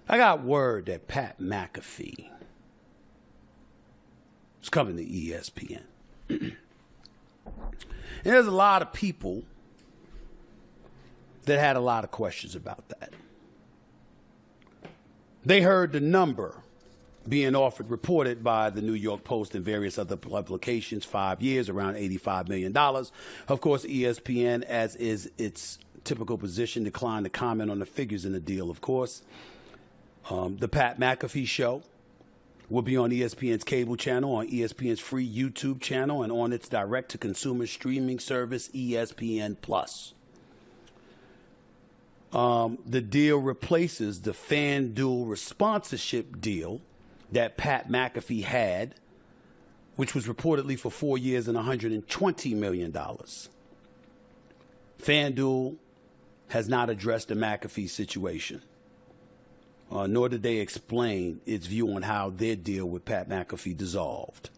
I got word that Pat McAfee is coming to ESPN. And there's a lot of people that had a lot of questions about that. They heard the number being offered, reported by the New York Post and various other publications, 5 years, around $85 million. Of course, ESPN, as is its typical position, declined to comment on the figures in the deal, of course. The Pat McAfee Show will be on ESPN's cable channel, on ESPN's free YouTube channel, and on its direct-to-consumer streaming service, ESPN+. The deal replaces the FanDuel sponsorship deal that Pat McAfee had, which was reportedly for 4 years and $120 million. FanDuel has not addressed the McAfee situation, nor did they explain its view on how their deal with Pat McAfee dissolved.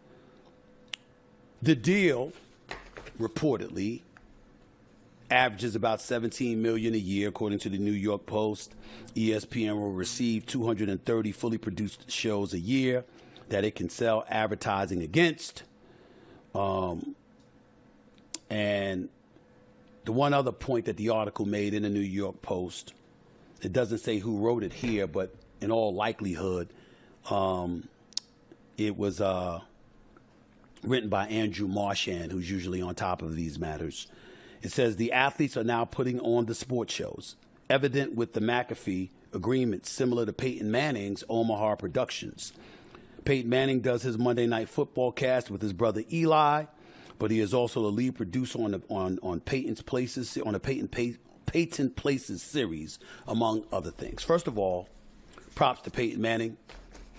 The deal, reportedly, averages about $17 million a year, according to the New York Post. ESPN will receive 230 fully produced shows a year that it can sell advertising against. And the one other point that the article made in the New York Post, it doesn't say who wrote it here, but in all likelihood, it was written by Andrew Marchand, who's usually on top of these matters. It says the athletes are now putting on the sports shows, evident with the McAfee agreement, similar to Peyton Manning's Omaha Productions. Peyton Manning does his Monday Night Football cast with his brother Eli, but he is also the lead producer on Peyton's Places, on a Peyton Places series, among other things. First of all, props to Peyton Manning.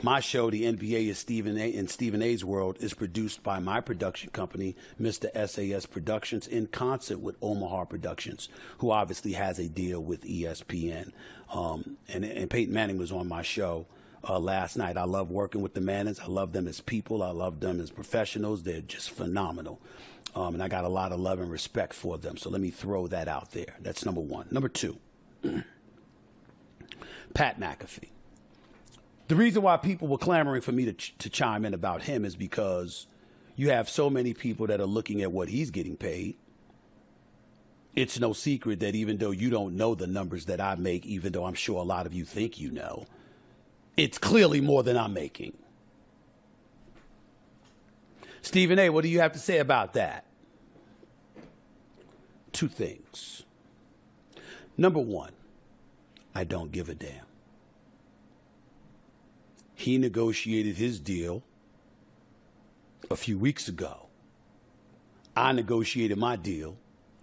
My show, The NBA is Stephen A's World, is produced by my production company, Mr. SAS Productions, in concert with Omaha Productions, who obviously has a deal with ESPN. And Peyton Manning was on my show last night. I love working with the Mannings. I love them as people. I love them as professionals. They're just phenomenal. And I got a lot of love and respect for them. So let me throw that out there. That's number one. Number two, Pat McAfee. The reason why people were clamoring for me to chime in about him is because you have so many people that are looking at what he's getting paid. It's no secret that even though you don't know the numbers that I make, even though I'm sure a lot of you think you know, it's clearly more than I'm making. Stephen A., what do you have to say about that? Two things. Number one, I don't give a damn. He negotiated his deal a few weeks ago. I negotiated my deal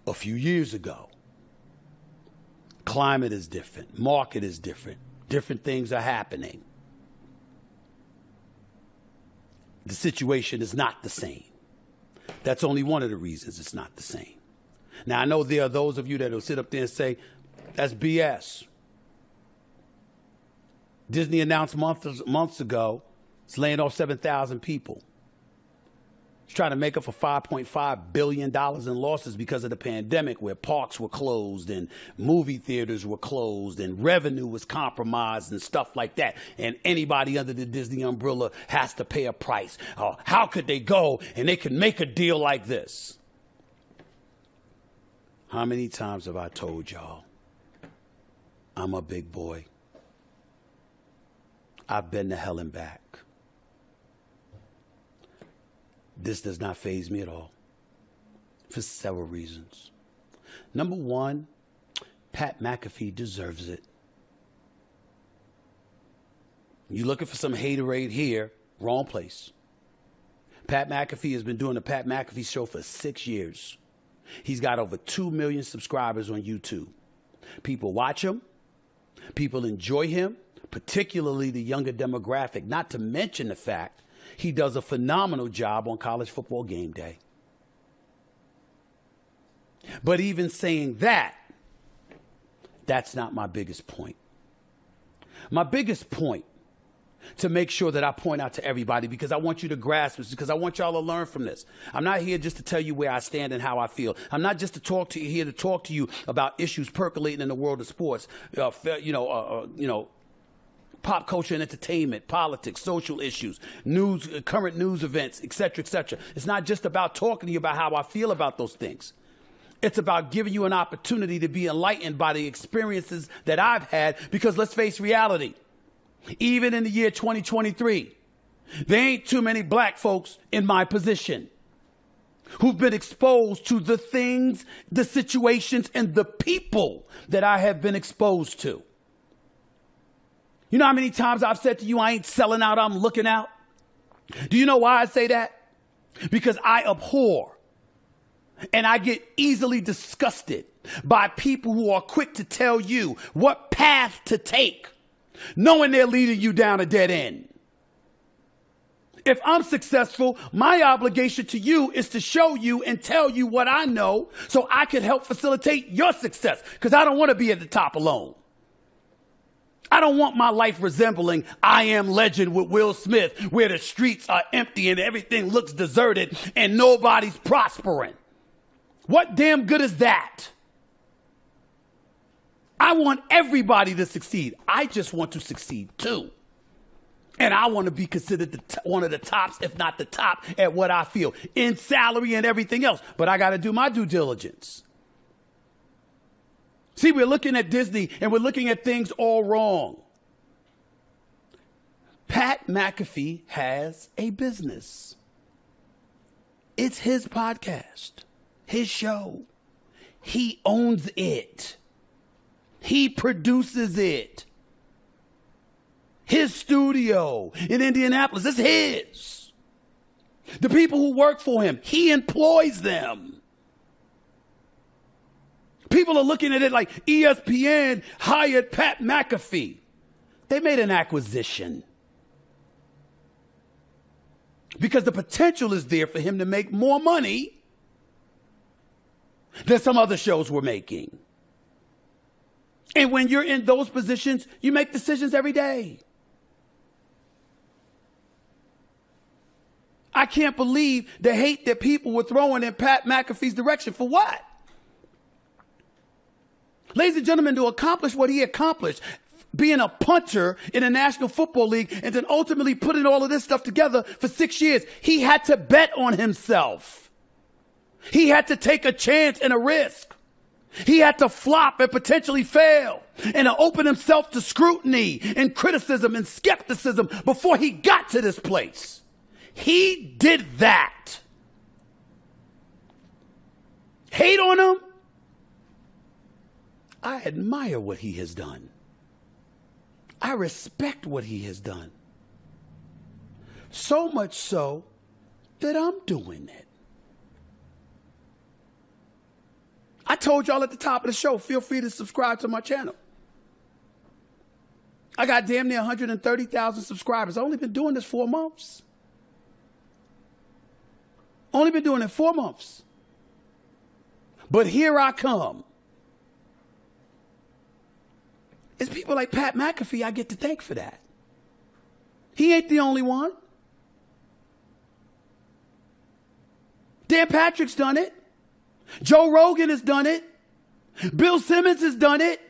a few years ago. Climate is different. Market is different. Different things are happening. The situation is not the same. That's only one of the reasons it's not the same. Now, I know there are those of you that will sit up there and say, that's BS. Disney announced months ago it's laying off 7,000 people. It's trying to make up for $5.5 billion in losses because of the pandemic, where parks were closed and movie theaters were closed and revenue was compromised and stuff like that. And anybody under the Disney umbrella has to pay a price. How could they go and they could make a deal like this? How many times have I told y'all I'm a big boy? I've been to hell and back. This does not faze me at all for several reasons. Number one, Pat McAfee deserves it. You looking for some haterade here, wrong place. Pat McAfee has been doing the Pat McAfee Show for 6 years. He's got over 2 million subscribers on YouTube. People watch him. People enjoy him, particularly the younger demographic, not to mention the fact he does a phenomenal job on College Football Game Day. But even saying that, that's not my biggest point. My biggest point, to make sure that I point out to everybody, because I want you to grasp this, because I want y'all to learn from this. I'm not here just to tell you where I stand and how I feel. I'm not just here to talk to you about issues percolating in the world of sports, pop culture and entertainment, politics, social issues, news, current news events, etc., etc. It's not just about talking to you about how I feel about those things. It's about giving you an opportunity to be enlightened by the experiences that I've had, because let's face reality. Even in the year 2023, there ain't too many black folks in my position who've been exposed to the things, the situations, and the people that I have been exposed to. You know how many times I've said to you, I ain't selling out, I'm looking out? Do you know why I say that? Because I abhor and I get easily disgusted by people who are quick to tell you what path to take, knowing they're leading you down a dead end. If I'm successful, my obligation to you is to show you and tell you what I know so I can help facilitate your success, because I don't want to be at the top alone. I don't want my life resembling I Am Legend with Will Smith, where the streets are empty and everything looks deserted and nobody's prospering. What damn good is that? I want everybody to succeed. I just want to succeed too. And I want to be considered one of the tops, if not the top, at what I feel, in salary and everything else. But I got to do my due diligence. See, we're looking at Disney and we're looking at things all wrong. Pat McAfee has a business. It's his podcast, his show. He owns it. He produces it. His studio in Indianapolis is his. The people who work for him, he employs them. People are looking at it like ESPN hired Pat McAfee. They made an acquisition because the potential is there for him to make more money than some other shows were making. And when you're in those positions, you make decisions every day. I can't believe the hate that people were throwing in Pat McAfee's direction. For what? Ladies and gentlemen, to accomplish what he accomplished, being a punter in the National Football League and then ultimately putting all of this stuff together for 6 years, he had to bet on himself. He had to take a chance and a risk. He had to flop and potentially fail and to open himself to scrutiny and criticism and skepticism before he got to this place. He did that. Hate on him? I admire what he has done. I respect what he has done. So much so that I'm doing it. I told y'all at the top of the show, feel free to subscribe to my channel. I got damn near 130,000 subscribers. I've only been doing this 4 months. Only been doing it 4 months. But here I come. It's people like Pat McAfee I get to thank for that. He ain't the only one. Dan Patrick's done it. Joe Rogan has done it. Bill Simmons has done it.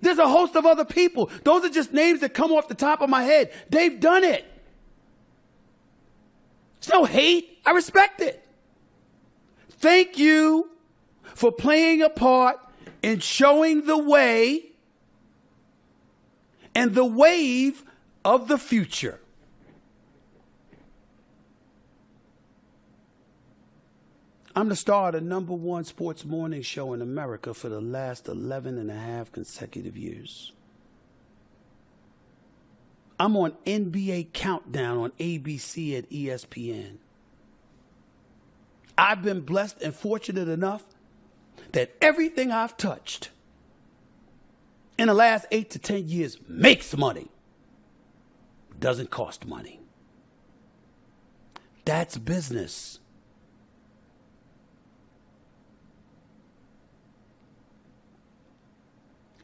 There's a host of other people. Those are just names that come off the top of my head. They've done it. There's no hate. I respect it. Thank you for playing a part in showing the way and the wave of the future. I'm the star of the #1 sports morning show in America for the last 11 and a half consecutive years. I'm on NBA Countdown on ABC at ESPN. I've been blessed and fortunate enough that everything I've touched in the last 8 to 10 years makes money. Doesn't cost money. That's business.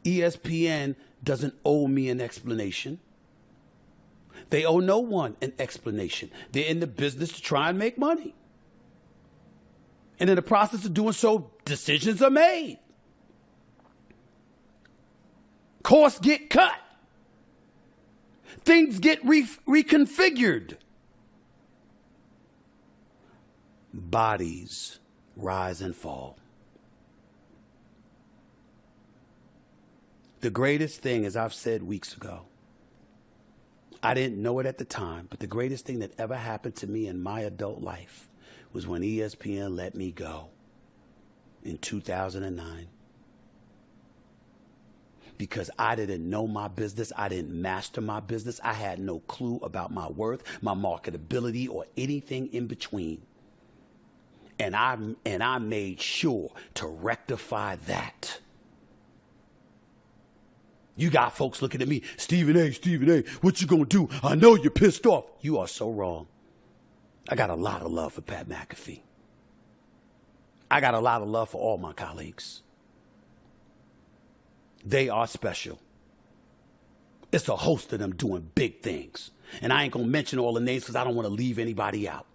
ESPN doesn't owe me an explanation. They owe no one an explanation. They're in the business to try and make money. And in the process of doing so, decisions are made. Costs get cut. Things get reconfigured. Bodies rise and fall. The greatest thing, as I've said weeks ago, I didn't know it at the time, but the greatest thing that ever happened to me in my adult life was when ESPN let me go in 2009. Because I didn't know my business. I didn't master my business. I had no clue about my worth, my marketability, or anything in between. And I made sure to rectify that. You got folks looking at me, Stephen A., what you gonna do? I know you're pissed off. You are so wrong. I got a lot of love for Pat McAfee. I got a lot of love for all my colleagues. They are special. It's a host of them doing big things. And I ain't gonna mention all the names because I don't want to leave anybody out.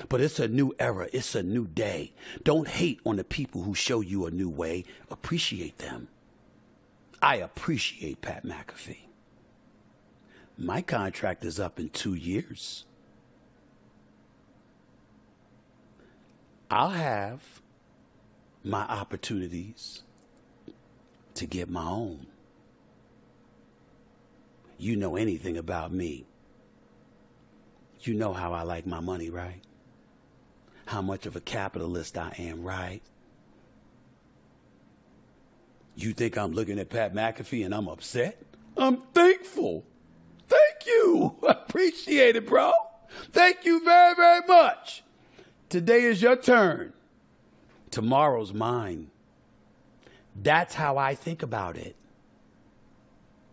But it's a new era. It's a new day. Don't hate on the people who show you a new way. Appreciate them. I appreciate Pat McAfee. My contract is up in 2 years. I'll have my opportunities to get my own. You know anything about me. You know how I like my money, right? How much of a capitalist I am, right? You think I'm looking at Pat McAfee and I'm upset? I'm thankful. Thank you. I appreciate it, bro. Thank you very, very much. Today is your turn. Tomorrow's mine. That's how I think about it.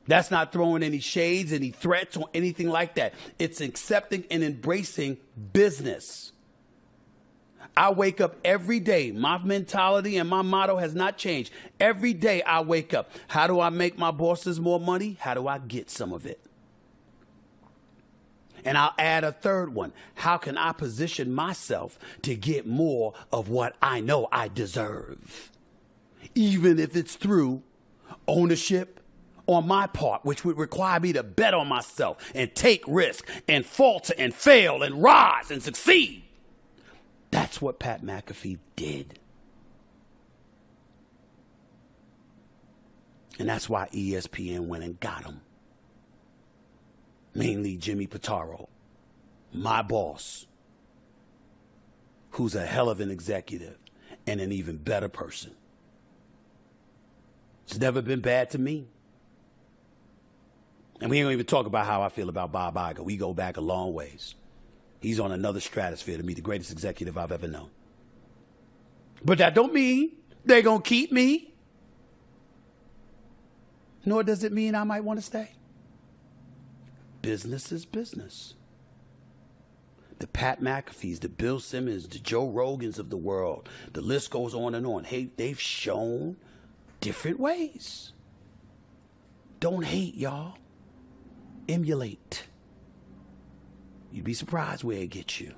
That's not throwing any shades, any threats, or anything like that. It's accepting and embracing business. I wake up every day. My mentality and my motto has not changed. Every day I wake up. How do I make my bosses more money? How do I get some of it? And I'll add a third one. How can I position myself to get more of what I know I deserve? Even if it's through ownership on my part, which would require me to bet on myself and take risk and falter and fail and rise and succeed. That's what Pat McAfee did. And that's why ESPN went and got him. Mainly Jimmy Pitaro, my boss, who's a hell of an executive and an even better person. It's never been bad to me. And we ain't gonna even talk about how I feel about Bob Iger. We go back a long ways. He's on another stratosphere to me, the greatest executive I've ever known. But that don't mean they're going to keep me. Nor does it mean I might want to stay. Business is business. The Pat McAfees, the Bill Simmons, the Joe Rogans of the world, the list goes on and on. Hey, they've shown different ways. Don't hate, y'all. Emulate. You'd be surprised where it gets you.